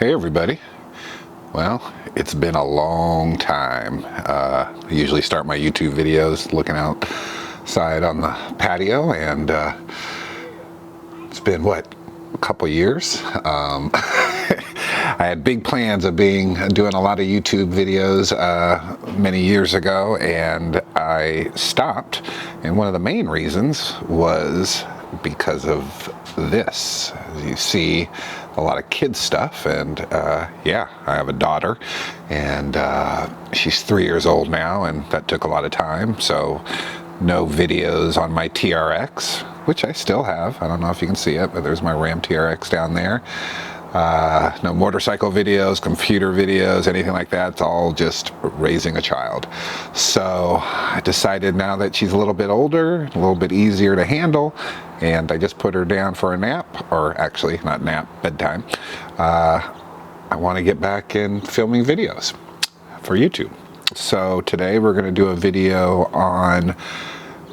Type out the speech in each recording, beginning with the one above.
Hey everybody. Well, it's been a long time. I usually start my YouTube videos looking outside on the patio, and it's been, what, a couple years? I had big plans of doing a lot of YouTube videos many years ago, and I stopped. And one of the main reasons was because of this. As you see, a lot of kids stuff, and yeah, I have a daughter, and she's 3 years old now, and that took a lot of time. So no videos on my TRX, which I still have. I don't know if you can see it, but there's my Ram TRX down there. No motorcycle videos, computer videos, anything like that. It's all just raising a child. So I decided, now that she's a little bit older, a little bit easier to handle, and I just put her down for a nap, or actually not nap, bedtime. I want to get back in filming videos for YouTube. So today we're going to do a video on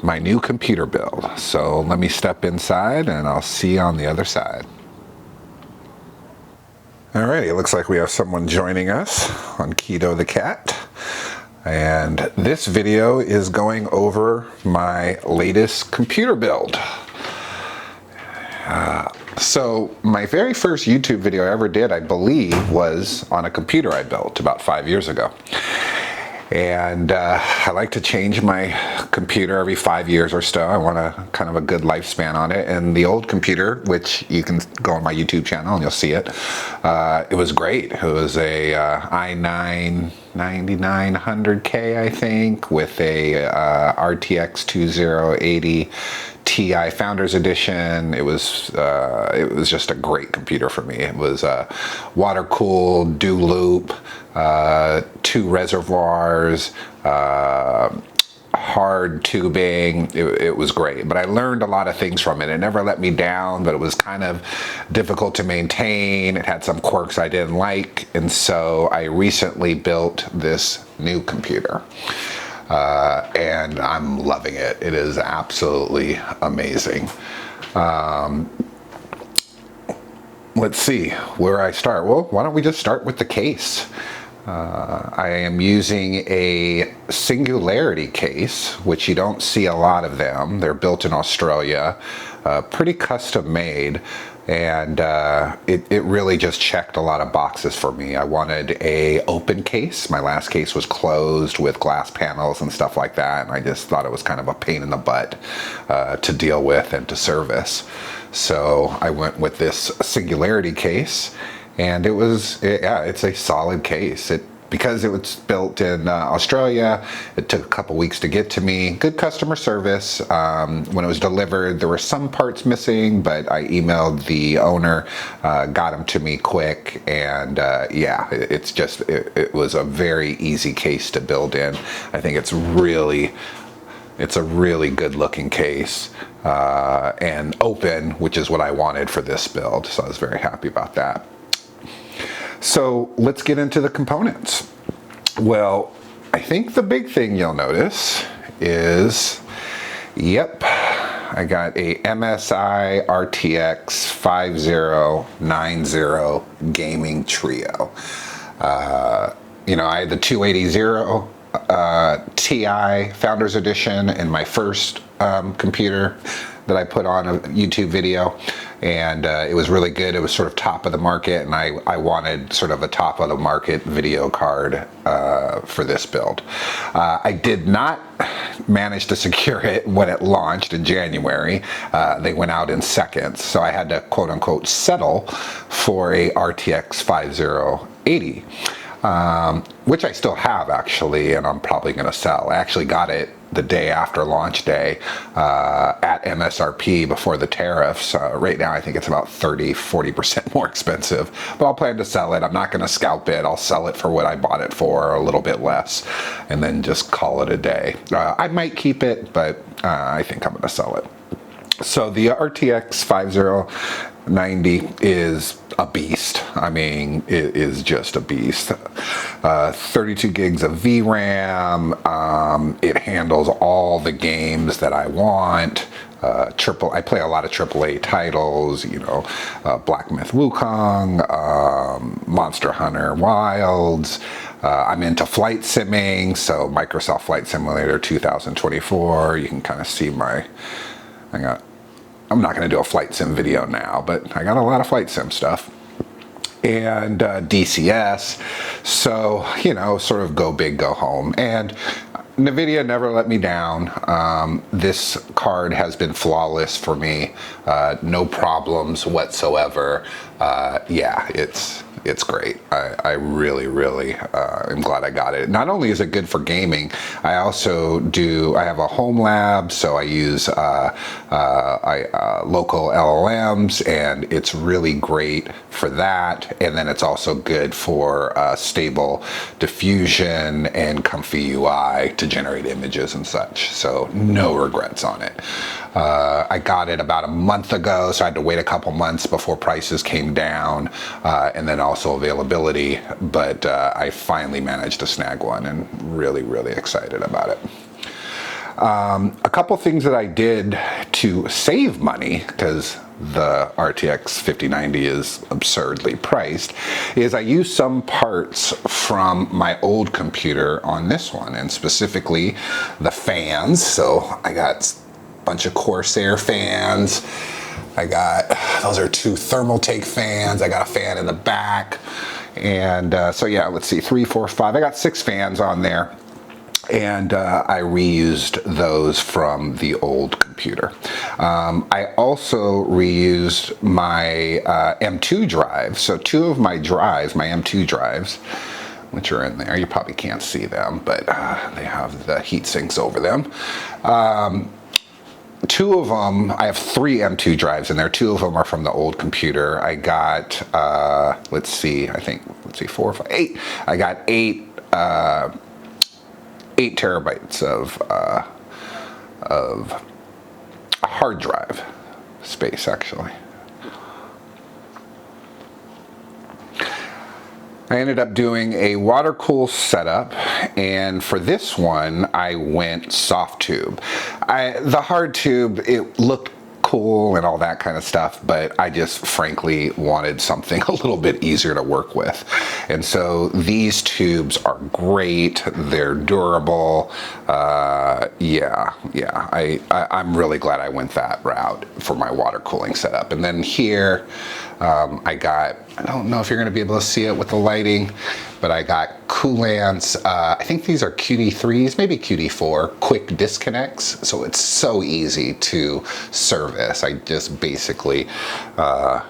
my new computer build. So let me step inside and I'll see you on the other side. Alrighty, it looks like we have someone joining us on Keto the Cat. And this video is going over my latest computer build. So my very first YouTube video I ever did, I believe, was on a computer I built about 5 years ago. And I like to change my computer every 5 years or so. I want a kind of a good lifespan on it. And the old computer, which you can go on my YouTube channel and you'll see it, it was great. It was a i9-14900K, I think, with a RTX 2080 Ti Founders Edition. It was just a great computer for me. It was water cooled, dual loop, 2 reservoirs, hard tubing. It was great, but I learned a lot of things from it. It never let me down, but it was kind of difficult to maintain. It had some quirks I didn't like, and so I recently built this new computer. And I'm loving it. It is absolutely amazing. Let's see where I start. Well, why don't we just start with the case? I am using a Singularity case, which you don't see a lot of them. They're built in Australia, pretty custom made. And it really just checked a lot of boxes for me. I wanted a open case. My last case was closed with glass panels and stuff like that, and I just thought it was kind of a pain in the butt to deal with and to service. So I went with this Singularity case, and it's a solid case. Because it was built in Australia, it took a couple weeks to get to me. Good customer service. When it was delivered, there were some parts missing, but I emailed the owner, got them to me quick, and yeah, it was a very easy case to build in. I think it's a really good looking case, and open, which is what I wanted for this build, so I was very happy about that. So let's get into the components. Well, I think the big thing you'll notice is, yep, I got a MSI RTX 5090 gaming trio. You know, I had the 280 Ti Founders Edition in my first computer that I put on a YouTube video, and it was really good. It was sort of top of the market, and I wanted sort of a top of the market video card for this build. I did not manage to secure it when it launched in January. They went out in seconds, so I had to quote unquote settle for a RTX 5080. Which I still have actually, and I'm probably going to sell. I actually got it the day after launch day at MSRP before the tariffs. Right now I think it's about 30-40% more expensive, but I'll plan to sell it. I'm not going to scalp it. I'll sell it for what I bought it for, or a little bit less, and then just call it a day. I might keep it, but I think I'm going to sell it. So the RTX 5090 is a beast. I mean, it is just a beast. 32 gigs of VRAM. It handles all the games that I want. I play a lot of AAA titles, you know, Black Myth Wukong, Monster Hunter Wilds. I'm into flight simming, so Microsoft Flight Simulator 2024. You can kind of see I'm not going to do a flight sim video now, but I got a lot of flight sim stuff. And DCS, so, you know, sort of go big, go home. And NVIDIA never let me down. This card has been flawless for me, no problems whatsoever. Yeah, it's great. I really am glad I got it. Not only is it good for gaming, I have a home lab, so I use local LLMs, and it's really great for that. And then it's also good for stable diffusion and comfy UI to generate images and such. So no regrets on it. I got it about a month ago, so I had to wait a couple months before prices came down, and then also availability, but I finally managed to snag one, and really excited about it. A couple things that I did to save money, because the RTX 5090 is absurdly priced, is I used some parts from my old computer on this one, and specifically the fans. So I got bunch of Corsair fans. Those are 2 Thermaltake fans. I got a fan in the back. And so yeah, let's see, 3, 4, 5. I got 6 fans on there. And I reused those from the old computer. I also reused my M2 drive. So 2 of my drives, my M2 drives, which are in there, you probably can't see them, but they have the heat sinks over them. 2 of them, I have 3 M2 drives in there. 2 of them are from the old computer. I got, 4 or 5, 8. I got 8 terabytes of hard drive space, actually. I ended up doing a water cool setup, and for this one I went soft tube. The hard tube, it looked cool and all that kind of stuff, but I just frankly wanted something a little bit easier to work with. And so these tubes are great, they're durable. I'm really glad I went that route for my water cooling setup. And then here I don't know if you're going to be able to see it with the lighting, but I got Coolant's, I think these are QD3s, maybe QD4, quick disconnects. So it's so easy to service. I just basically, I'm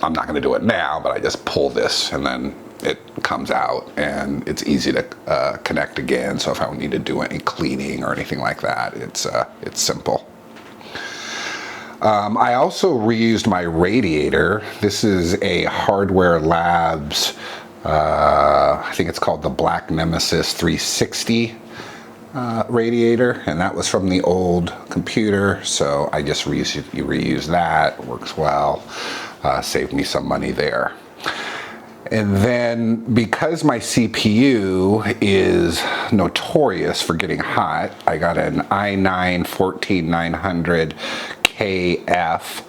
not going to do it now, but I just pull this and then it comes out, and it's easy to connect again. So if I need to do any cleaning or anything like that, it's simple. I also reused my radiator. This is a Hardware Labs, I think it's called the Black Nemesis 360 radiator, and that was from the old computer, so I just reused that. Works well, saved me some money there. And then because my CPU is notorious for getting hot, I got an i9-14900KF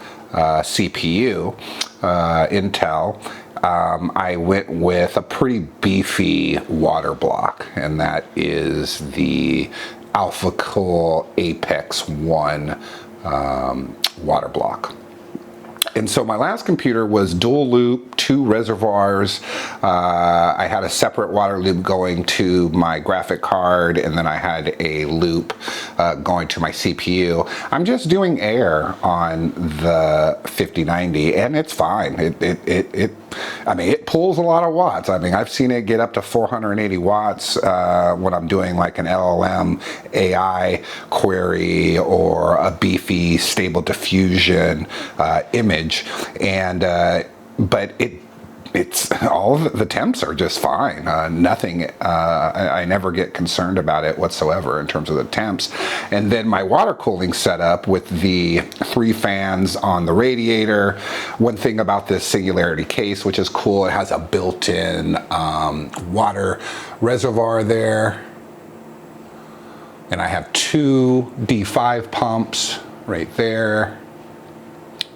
CPU, Intel. I went with a pretty beefy water block, and that is the AlphaCool Apex 1 water block. And so my last computer was dual loop, 2 reservoirs. I had a separate water loop going to my graphic card, and then I had a loop going to my CPU. I'm just doing air on the 5090, and it's fine. It pulls a lot of watts. I mean, I've seen it get up to 480 watts when I'm doing like an LLM AI query or a beefy stable diffusion image. And but it's all of the temps are just fine. Nothing, I never get concerned about it whatsoever in terms of the temps. And then my water cooling setup with the 3 fans on the radiator. One thing about this Singularity case, which is cool, it has a built-in water reservoir there. And I have two D5 pumps right there.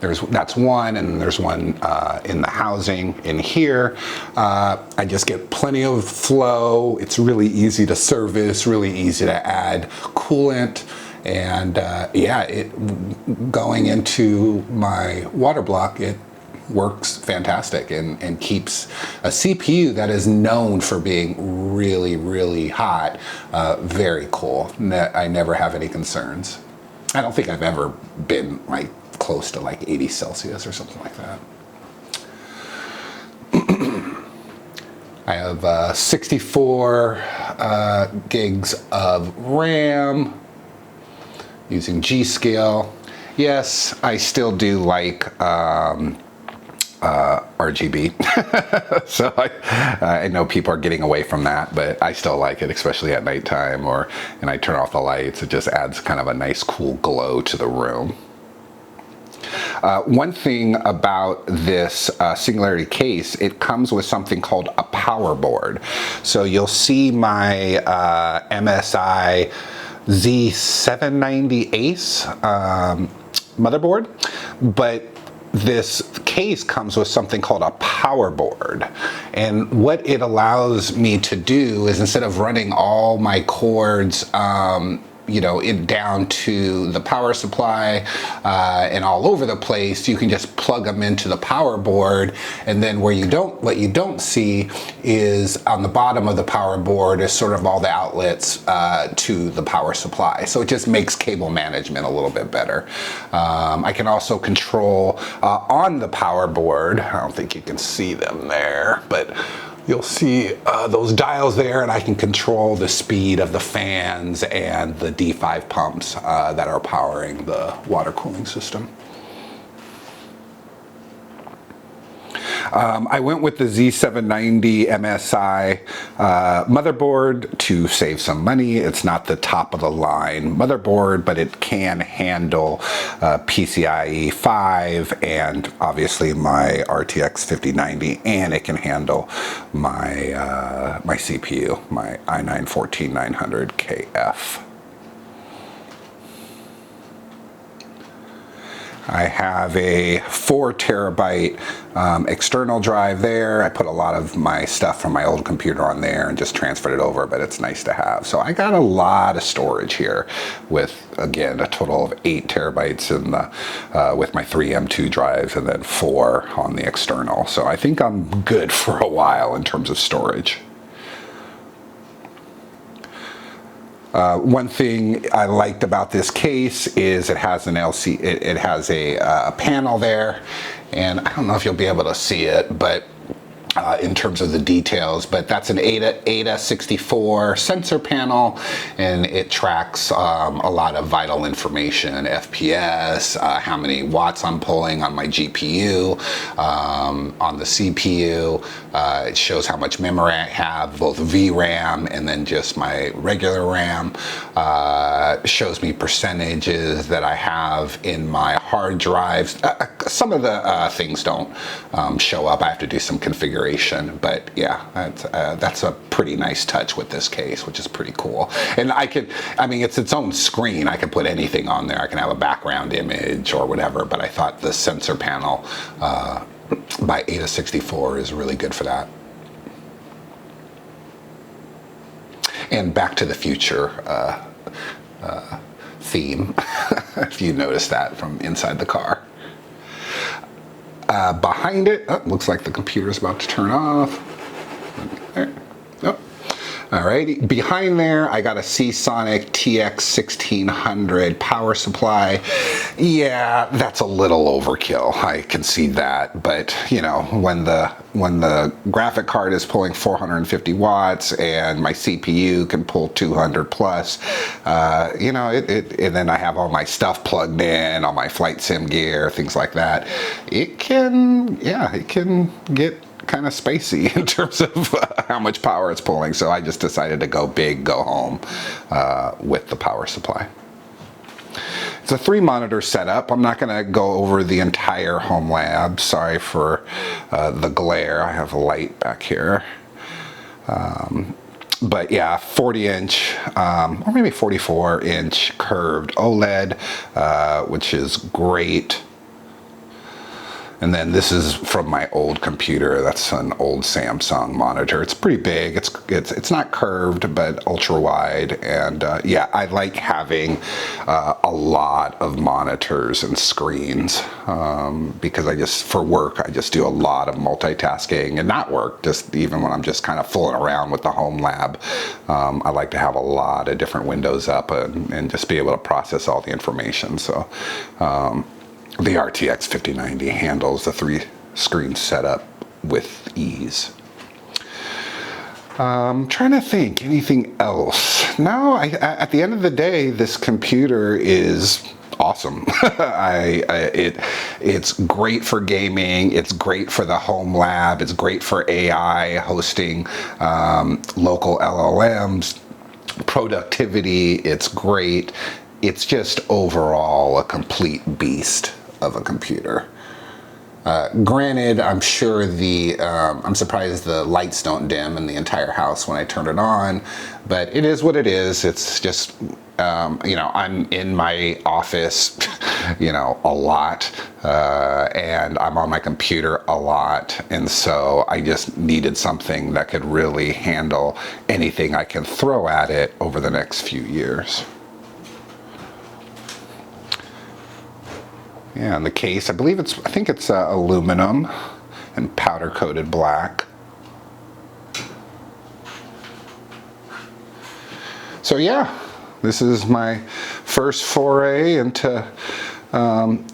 That's one, and there's one in the housing in here. I just get plenty of flow. It's really easy to service, really easy to add coolant, and yeah, going into my water block, it works fantastic and keeps a CPU that is known for being really, really hot very cool. I never have any concerns. I don't think I've ever been like close to like 80 Celsius or something like that. I have 64 gigs of RAM using G-Scale. Yes, I still do like RGB. So I know people are getting away from that, but I still like it, especially at nighttime, and I turn off the lights. It just adds kind of a nice cool glow to the room. One thing about this Singularity case, it comes with something called a power board. So you'll see my MSI Z790 Ace motherboard, but this case comes with something called a power board. And what it allows me to do is, instead of running all my cords you know, down to the power supply and all over the place, you can just plug them into the power board, and then what you don't see is on the bottom of the power board is sort of all the outlets to the power supply. So it just makes cable management a little bit better. I can also control on the power board. I don't think you can see them there, but you'll see those dials there, and I can control the speed of the fans and the D5 pumps that are powering the water cooling system. I went with the Z790 MSI motherboard to save some money. It's not the top of the line motherboard, but it can handle PCIe 5 and obviously my RTX 5090, and it can handle my my CPU, my i9-14900KF. I have a 4 terabyte external drive there. I put a lot of my stuff from my old computer on there and just transferred it over, but it's nice to have. So I got a lot of storage here with, again, a total of 8 terabytes in the, with my 3 M2 drives, and then 4 on the external. So I think I'm good for a while in terms of storage. One thing I liked about this case is it has an it has a panel there, and I don't know if you'll be able to see it, but in terms of the details, but that's an ADA 64 sensor panel, and it tracks a lot of vital information, FPS, how many watts I'm pulling on my GPU, on the CPU. It shows how much memory I have, both VRAM and then just my regular RAM. It shows me percentages that I have in my hard drives. Some of the things don't show up. I have to do some configuration. But yeah, that's a pretty nice touch with this case, which is pretty cool. And I mean, it's its own screen. I can put anything on there. I can have a background image or whatever, but I thought the sensor panel by ADA 64 is really good for that. And Back to the Future theme, if you notice that from inside the car. Behind it, looks like the computer's about to turn off. There. Oh. Alrighty, behind there I got a Seasonic TX1600 power supply. Yeah, that's a little overkill, I can see that, but you know, when the graphic card is pulling 450 watts and my CPU can pull 200 plus, you know, and then I have all my stuff plugged in, all my flight sim gear, things like that, it can get kind of spacey in terms of how much power it's pulling. So I just decided to go big, go home with the power supply. It's a 3-monitor setup. I'm not going to go over the entire home lab. Sorry for the glare. I have a light back here. But yeah, 40-inch or maybe 44-inch curved OLED, which is great. And then this is from my old computer. That's an old Samsung monitor. It's pretty big. It's not curved, but ultra wide. And yeah, I like having a lot of monitors and screens because for work, I just do a lot of multitasking, and not work, just even when I'm just kind of fooling around with the home lab. I like to have a lot of different windows up and just be able to process all the information. So. The RTX 5090 handles the 3-screen setup with ease. Trying to think, anything else? No, at the end of the day, this computer is awesome. It's great for gaming. It's great for the home lab. It's great for AI, hosting local LLMs, productivity. It's great. It's just overall a complete beast of a computer. Granted, I'm sure I'm surprised the lights don't dim in the entire house when I turn it on, but it is what it is. It's just, I'm in my office, a lot, and I'm on my computer a lot. And so I just needed something that could really handle anything I can throw at it over the next few years. Yeah, and the case, I think it's aluminum and powder coated black. So yeah, this is my first foray into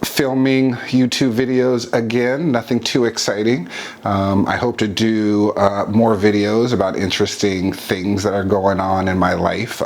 filming YouTube videos again. Nothing too exciting. I hope to do more videos about interesting things that are going on in my life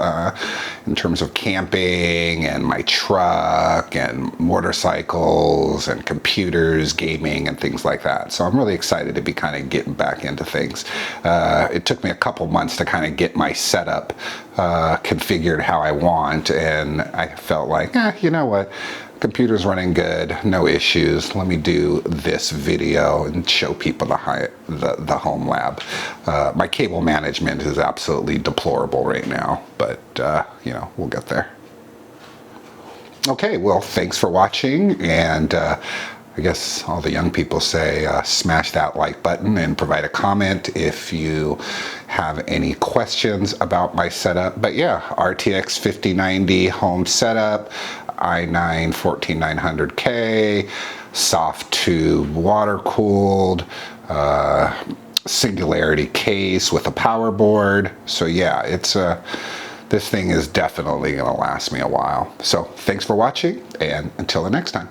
in terms of camping and my truck and motorcycles and computers, gaming and things like that. So I'm really excited to be kind of getting back into things. It took me a couple months to kind of get my setup configured how I want, and I felt like, you know what? Computer's running good, no issues. Let me do this video and show people the home lab. My cable management is absolutely deplorable right now, but we'll get there. Okay, well, thanks for watching, and I guess all the young people say smash that like button and provide a comment if you have any questions about my setup. But yeah, RTX 5090 home setup, i9-14900K, soft tube water cooled, Singularity case with a power board. So yeah, this thing is definitely gonna last me a while. So thanks for watching, and until the next time.